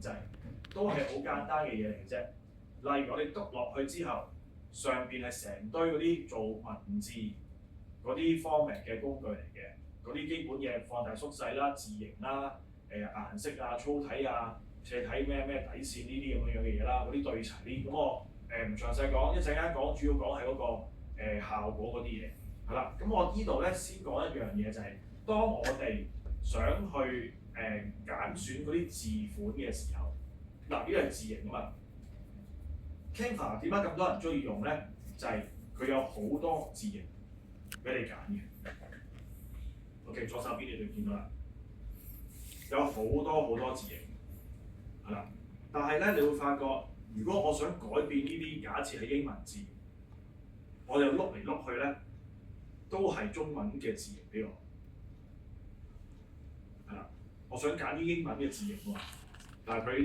制，都係好簡單嘅嘢嚟嘅啫。例如我哋篤落去之後，上邊係成堆嗰啲做文字嗰啲 format 嘅工具嚟嘅，嗰啲基本嘢放大縮細啦、字形啦、顏色啊、粗體啊、斜體咩底線呢啲咁樣嘅嘢啦，嗰啲對齊呢，咁我唔詳細講，一陣間講主要講係嗰個效果嗰啲嘢，係啦。咁我呢度咧先講一樣嘢就係、當我哋想去揀選嗰啲字款嘅時候，嗱呢個係字形啊嘛。Canva 點解咁多人中意用咧？就係、佢有好多字形俾你揀嘅。OK， 左手邊你就見到啦，有好多字形，係啦。但係咧，你會發覺，如果我想改變呢啲假設係英文字，我就碌嚟碌去咧，都係中文嘅字形俾我。係啦，我想揀啲英文嘅字形喎，但係佢